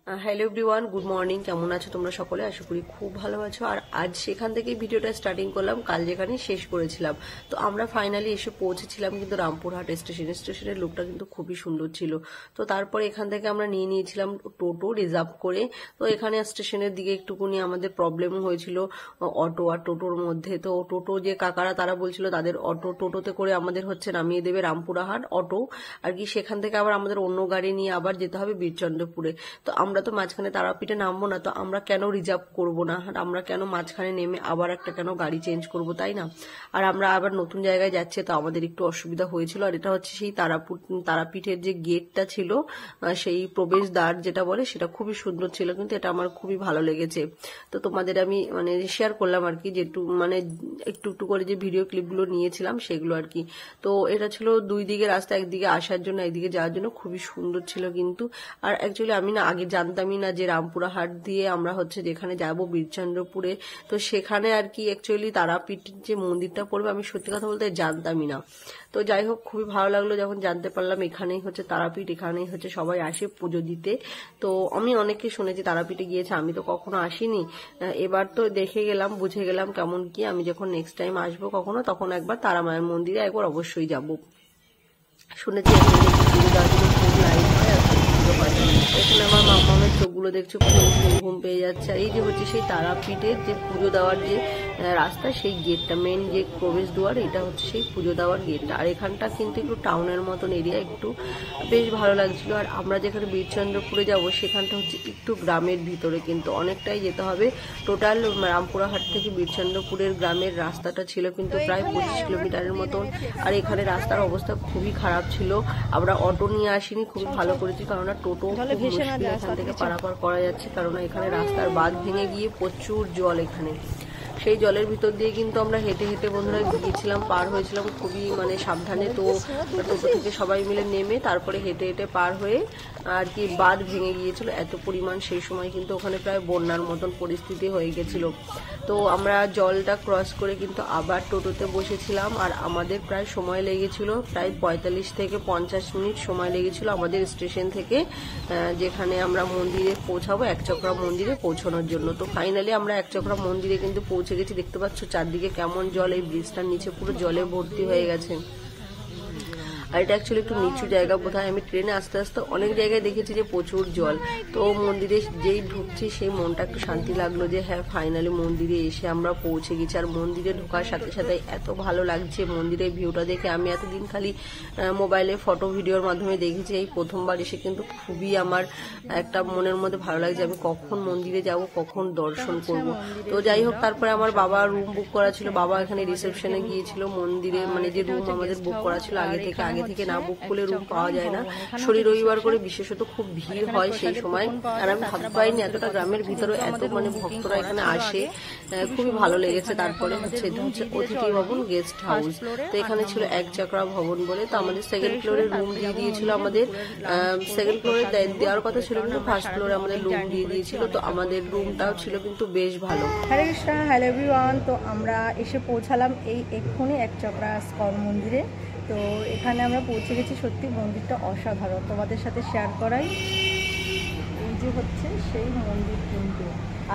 Hello everyone, good morning. কেমন আছো তোমরা সকলে? আশা করি খুব ভালো আছো। আর আজ সেখান থেকে ভিডিওটা স্টার্টিং করলাম, কাল যেখানে শেষ করেছিলাম। তো আমরা ফাইনালি এসে পৌঁছেছিলাম কিন্তু রামপুরহাট স্টেশনের লুকটা কিন্তু খুবই সুন্দর ছিল। তো তারপরে এখান থেকে আমরা নিয়ে নিয়েছিলাম টোটো রিজার্ভ করে। তো এখানে স্টেশনের দিকে একটুকুনি আমাদের প্রবলেম হয়েছিল অটো আর টোটোর মধ্যে। তো টোটো যে কাকারা তারা বলছিল তাদের টোটোতে করে আমাদের নামিয়ে দেবে রামপুরহাট অটো আর কি। সেখান থেকে আবার আমাদের অন্য গাড়ি নিয়ে আবার যেতে হবে বীরচন্দ্রপুরে। তো আমরা তো মাঝখানে তারাপীঠে নামবো না, তো আমরা কেন রিজার্ভ করব না, আর আমরা কেন মাঝখানে নেমে আবার একটা কেন গাড়ি চেঞ্জ করব, তাই না? আর আমরা আবার নতুন জায়গায় যাচ্ছি, তো আমাদের একটু অসুবিধা হয়েছিল। আর এটা হচ্ছে সেই তারাপীঠের যে গেটটা ছিল, সেই প্রবেশদ্বার যেটা বলে, সেটা খুবই সুন্দর ছিল, কিন্তু এটা আমার খুবই ভালো লেগেছে। তো তোমাদের আমি শেয়ার করলাম আর কি, যে একটু একটু করে যে ভিডিও ক্লিপগুলো নিয়েছিলাম সেগুলো আর কি। তো এটা ছিল দুই দিকে রাস্তা, একদিকে আসার জন্য একদিকে যাওয়ার জন্য, খুবই সুন্দর ছিল কিন্তু। আর অ্যাকচুয়ালি আমি না আগে জানতামই না যে রামপুরহাট দিয়ে আমরা যেখানে যাব বীরচন্দ্রপুরে, তো সেখানে আর কি অ্যাকচুয়ালি তারাপীঠের যে মন্দিরটা পড়বে, আমি সত্যি কথা বলতে জানতামই না। তো যাই হোক, খুবই ভালো লাগলো যখন জানতে পারলাম এখানেই তারাপীঠ, এখানেই সবাই আসে পুজো দিতে। তো আমি অনেকে শুনেছি তারাপীঠে গিয়েছে, আমি তো কখনো আসিনি। এবার তো দেখে গেলাম, বুঝে গেলাম কেমন কি। আমি যখন নেক্সট টাইম আসবো কখনো, তখন একবার তারা মায়ের মন্দিরে একবার অবশ্যই যাব। শুনেছি পুজো দেওয়ার জন্য খুব লাইন হয় আর পুজো হয়। এখানে আমার মামামের চোখগুলো দেখছো ঘুম পেয়ে যাচ্ছে। আর এই যে সেই তারাপীঠের যে পুজো দেওয়ার যে রাস্তা, সেই গেটটা, মেন যে প্রবেশ দুয়ার, এটা সেই পুজো দেওয়ার গেটটা। আর এখানটা কিন্তু একটু টাউনের মতন এরিয়া, একটু বেশ ভালো লাগছিল। আর আমরা যেখানে বীরচন্দ্রপুরে যাব সেখানটা একটু গ্রামের ভিতরে, কিন্তু অনেকটাই যেতে হবে। টোটাল রামপুরহাট থেকে বীরচন্দ্রপুরের গ্রামের রাস্তাটা ছিল কিন্তু প্রায় 25 কিলোমিটারের মতন। আর এখানে রাস্তার অবস্থা খুবই খারাপ ছিল। আমরা অটো নিয়ে আসিনি, খুবই ভালো করেছি, কারণ টোটো এখান থেকে পারাপার করা যাচ্ছে, কারণ এখানে রাস্তার বাঁধ ভেঙে গিয়ে প্রচুর জল এখানে। সেই জলের ভিতর দিয়ে কিন্তু আমরা হেঁটে হেঁটে বন্ধুরা গিয়েছিলাম, পার হয়েছিলাম খুবই সাবধানে। তো টোটো থেকে সবাই মিলে নেমে তারপরে হেঁটে হেঁটে পার হয়ে আর কি বাঁধ ভেঙে গিয়েছিল এত পরিমাণ। সেই সময় কিন্তু ওখানে প্রায় বন্যার মতন পরিস্থিতি হয়ে গেছিল। তো আমরা জলটা ক্রস করে কিন্তু আবার টোটোতে বসেছিলাম। আর আমাদের প্রায় সময় লেগেছিল প্রায় 45 থেকে 50 মিনিট সময় লেগেছিল আমাদের স্টেশন থেকে যেখানে আমরা মন্দিরে পৌঁছাবো, একচক্রা মন্দিরে পৌঁছানোর জন্য। তো ফাইনালি আমরা একচক্রা মন্দিরে কিন্তু পৌঁছে গেছি। দেখতে পাচ্ছ চারদিকে কেমন জল, এই ব্রিজটার নিচে পুরো জলে ভর্তি হয়ে গেছে। আর এটা অ্যাকচুয়ালি একটু নিচু জায়গা বোধহয়। আমি ট্রেনে আস্তে আস্তে অনেক জায়গায় দেখেছি যে প্রচুর জল। তো মন্দিরে যেই ঢুকছি সেই মনটা একটু শান্তি লাগলো যে হ্যাঁ ফাইনালি মন্দিরে এসে আমরা পৌঁছে গেছি। আর মন্দিরে ঢোকার সাথে সাথে এত ভালো লাগছে মন্দিরের ভিউটা দেখে। আমি এতদিন খালি মোবাইলে ফটো ভিডিওর মাধ্যমে দেখেছি, এই প্রথমবার এসে কিন্তু খুবই আমার একটা মনের মধ্যে ভালো লাগছে, আমি কখন মন্দিরে যাব, কখন দর্শন করব। তো যাই হোক, তারপরে আমার বাবা রুম বুক করা ছিল, বাবা এখানে রিসেপশনে গিয়েছিল মন্দিরে, যে রুম আমাদের বুক করা ছিল আগে থেকে না বুক করলে রুম পাওয়া যায় না। শনি রবিবার করে বিশেষত খুব ভিড় হয় সেই সময়। আর আমি ভাবতে পারিনি এতটা গ্রামের ভিতরে এত ভক্তরা এখানে আসে, খুবই ভালো লেগেছে। তারপরে অতিথি ভবন গেস্ট হাউস, তো এখানে ছিল একচক্রা ভবন বলে। তো আমাদের সেকেন্ড ফ্লোরে রুম দিয়ে দিয়েছিল, আমাদের সেকেন্ড ফ্লোরে দেওয়ার কথা ছিল কিন্তু ফার্স্ট ফ্লোরে আমাদের রুম দিয়ে দিয়েছিল। তো আমাদের রুমটাও ছিল কিন্তু বেশ ভালো। হরে কৃষ্ণ, হ্যালো এভরিওয়ান। তো আমরা এসে পৌঁছালাম এই এক্ষুনি একচক্রা স্কন মন্দিরে। তো এখানে আমরা পৌঁছে গেছি। সত্যি মন্দিরটা অসাধারণ, তোমাদের সাথে শেয়ার করাই। এই যে সেই মন্দির কিন্তু।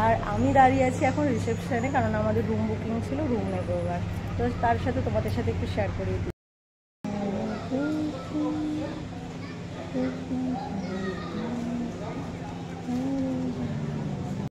আর আমি দাঁড়িয়ে আছি এখন রিসেপশনে, কারণ আমাদের রুম বুকিং ছিল, রুম নেবো এবার। তো তার সাথে তোমাদের সাথে একটু শেয়ার করিয়ে দিই।